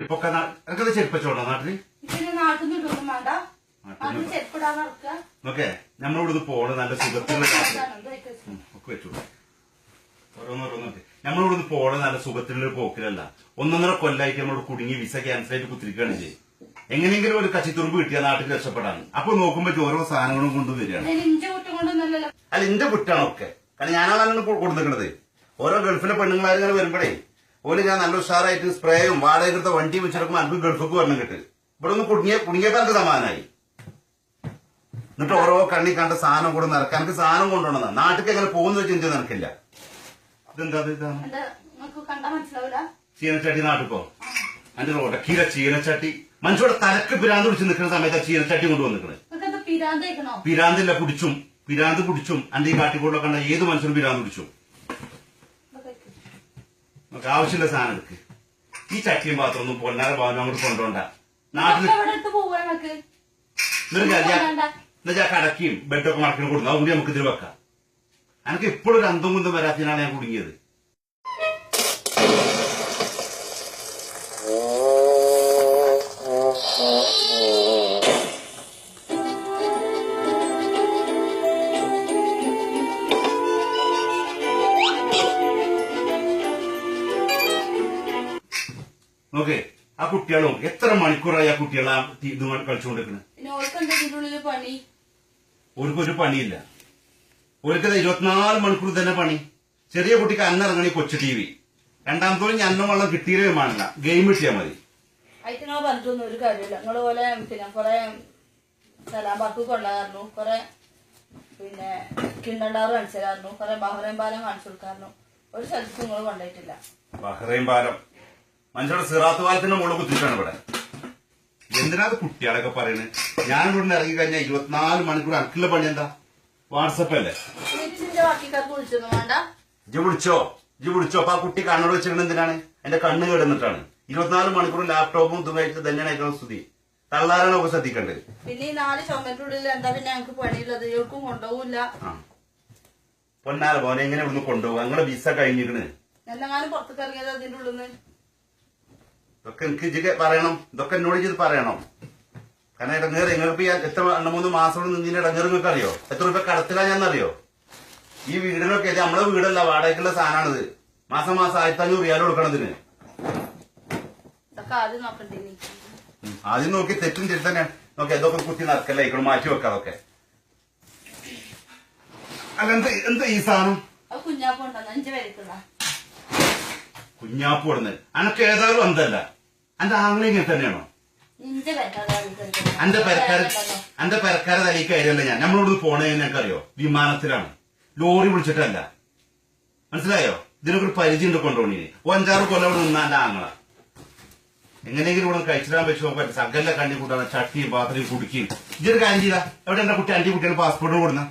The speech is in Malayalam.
ചെരുപ്പൊക്കെ എനിക്കത് ചെരുപ്പച്ചോണ്ടോ നാട്ടില്? ഓക്കെ, നമ്മളിവിടുന്ന് പോണ് നല്ല സുഖത്തിലുള്ള ഒക്കെ വെച്ചു. ഓരോന്നോരോന്നൊക്കെ നമ്മളിവിടുന്ന് പോണ് നല്ല സുഖത്തിലുള്ള പോക്കിലല്ല. 1.5 കൊല്ലായിട്ട് നമ്മളോട് കുടുങ്ങി വിസ ക്യാൻസൽ ആയിട്ട് കുത്തിരിക്കുകയാണ് ചെയ്യും. എങ്ങനെയെങ്കിലും ഒരു കച്ചിത്തുറുമ്പ് കിട്ടിയ നാട്ടിൽ രക്ഷപ്പെടാണ്. അപ്പൊ നോക്കുമ്പോ ഓരോ സാധനങ്ങളും കൊണ്ടുവരികയാണ്. അല്ല, എന്റെ കുറ്റാണൊക്കെ. കാരണം ഞാനാണ് കൊടുത്തിരിക്കണത്. ഓരോ ഗൾഫിലെ പെണ്ണുങ്ങളാരിങ്ങനെ വരുമ്പോഴേ ഓല് ഞാൻ നല്ല ഉഷാറായിട്ട് സ്പ്രേയും വാടകയ്ക്കെടുത്ത വണ്ടി വെച്ചെടുക്കുമ്പോൾ അനക്ക് ഗൾഫൊക്കെ വരണം കിട്ടും. ഇവിടെ ഒന്ന് കുടുങ്ങിയപ്പോ എനിക്ക് സമാധാനമായി. എന്നിട്ട് ഓരോ കണ്ണി കണ്ട സാധനം കൂടെ നിറക്കാൻ എനിക്ക് സാധനം കൊണ്ടുപോകണം. നാട്ടിലേക്ക് എങ്ങനെ പോകുന്ന ചിന്ത നിനക്കില്ല. ഇതെന്താ ചീനച്ചട്ടി നാട്ടിപ്പോ അതിന്റെ റോഡക്കീല ചീനച്ചട്ടി മനുഷ്യരുടെ തലക്ക് പിരാന്ത് പിടിച്ച് നിൽക്കുന്ന സമയത്ത് ചീനച്ചട്ടി കൊണ്ടുവന്നിക്കണേ. പിരാന്തില്ല, കുടിച്ചും പിരാന്ത് പിടിച്ചും അന്റെ ഈ കാട്ടിക്കൂടെ കണ്ട ഏത് മനുഷ്യനും പിരാന്ത് പിടിച്ചു. നമുക്ക് ആവശ്യമില്ല സാധനം എടുക്ക്. ഈ ചട്ടിയും പാത്രം ഒന്നും പൊന്നാര ഭാവനം അങ്ങോട്ട് കൊണ്ടുപോണ്ട. നാട്ടില് എന്നുവെച്ചാ കടക്കിയും ബെഡൊക്കെ മടക്കിന് കൊടുക്കും. അതുകൂടി നമുക്ക് ഇതിൽ വെക്കാം. എനിക്ക് എപ്പോഴും ഒരു അന്തം കുന്തം വരാത്തിനാണ് ഞാൻ കുടുങ്ങിയത്. ഓക്കെ, ആ കുട്ടികളും എത്ര മണിക്കൂറായി ആ കുട്ടികളെ ഇത് കളിച്ചുകൊണ്ടിരിക്കുന്നത്? ഓർക്കൊരു പണിയില്ല. ഓർക്കത് 24 മണിക്കൂർ തന്നെ പണി. ചെറിയ കുട്ടിക്ക് അന്നിറങ്ങണി കൊച്ചു TV. രണ്ടാമത്തോളം അന്നം വെള്ളം കിട്ടിയേ വേണ്ട, ഗെയിം കിട്ടിയാൽ മതി. നിങ്ങൾ പറഞ്ഞിട്ടൊന്നും ഒരു കാര്യമില്ല. നിങ്ങള് പോലെ പിന്നെ കൊറേ സലാംബാക്ക് കൊണ്ടായിരുന്നു, കൊറേ പിന്നെ കിണ്ണണ്ടാറ് കാണിച്ചായിരുന്നു, കൊറേ ബഹ്റൈൻ പാലം കാണിച്ചു കൊടുക്കായിരുന്നു. ഒരു സ്ഥലത്ത് നിങ്ങൾ കൊണ്ടുപോയിട്ടില്ല. ബഹ്റൈൻ പാലം മനുഷ്യരുടെ സിറാത്ത് പാലത്തിന്റെ മുകളിൽ കുത്തിയിട്ടാണ് ഇവിടെ. എന്തിനാത് കുട്ടികളൊക്കെ പറയുന്നത്? ഞാൻ ഇവിടെ ഇറങ്ങി കഴിഞ്ഞാൽ 24 മണിക്കൂർ അനക്കുള്ള പണി എന്താ? വാട്സപ്പ് അല്ലേ? ഇജ്ജ് വിളിച്ചോ അപ്പൊ ആ കുട്ടി കണ്ണോട് വെച്ചിരുന്നത് എന്തിനാണ്? എന്റെ കണ്ണ് കിടന്നിട്ടാണ്. 24 മണിക്കൂർ ലാപ്ടോപ്പും ഇതും കഴിച്ച് തന്നെയാണ് ഏറ്റവും സ്തുതി. തള്ളാരാണ് ഒക്കെ ശ്രദ്ധിക്കേണ്ടത്. പിന്നെ ഈ 4 ചുമറ്റുള്ളിൽ എന്താ പിന്നെ ഞങ്ങൾക്ക് പണിയുള്ളത്? ഇവർക്കും കൊണ്ടുപോകില്ല. പൊന്നാല പോനെ എങ്ങനെ ഇവിടുന്ന് കൊണ്ടുപോകും? ഞങ്ങളെ വിസ കഴിഞ്ഞിരിക്കണ്. എന്തെങ്കിലും പുറത്തേക്ക് ഇറങ്ങിയത് അതിന്റെ ഉള്ളിൽ നിന്ന് ഇതൊക്കെ എനിക്ക് ഇജ്ജ് പറയണം. ഇതൊക്കെ എന്നോട് ഇത് പറയണം. കാരണം ഇടങ്ങേറ് നിങ്ങൾക്ക് എത്ര 2-3 മാസം നിന്നതിന്റെ ഇടങ്ങേറ് നിങ്ങൾക്ക് അറിയോ? എത്ര രൂപ കടത്തിലാ ഞാന്നറിയോ? ഈ വീടിനൊക്കെ നമ്മളെ വീടല്ല, വാടകയ്ക്കുള്ള സാധനമാണിത്. മാസം 1500 റിയാൽ കൊടുക്കണതിന്. ആദ്യം നോക്കി തെറ്റും തന്നെ നോക്കി ഇതൊക്കെ കുത്തി നടക്കല്ലേ, ഇക്കോട് മാറ്റി വെക്കാം. അതൊക്കെ അല്ല എന്താ ഈ സാധനം? കുഞ്ഞാപ്പ് കൊടുന്നത് അനക്ക് ഏതായാലും എന്തല്ല. അന്റെ ആംഗ്ലം ഇങ്ങനെ തന്നെയാണോ? അന്റെ പെരക്കാരെ തലയിൽ കയറിയല്ല ഞാൻ. നമ്മളിവിടുന്ന് പോണേ ഞങ്ങൾക്കറിയോ? വിമാനത്തിലാണ്, ലോറി വിളിച്ചിട്ടല്ല. മനസ്സിലായോ? ഇതിനൊക്കെ ഒരു പരിചയം ഉണ്ട് കൊണ്ടുപോണീന്. 5-6 കൊല്ലം ഇവിടെ നിന്നാ എന്റെ ആങ്ങള. എങ്ങനെയെങ്കിലും ഇവിടെ കഴിച്ചിടാൻ വെച്ച് നോക്കാൻ സകല കണ്ണി കൂട്ടാണ് ചട്ടിയും പാത്രയും കുടിക്കുകയും. ഇതൊരു കാര്യം ചെയ്താ എവിടെ എന്റെ കുട്ടി അന്റെ കുട്ടികൾ പാസ്പോർട്ട് കൊടുന്ന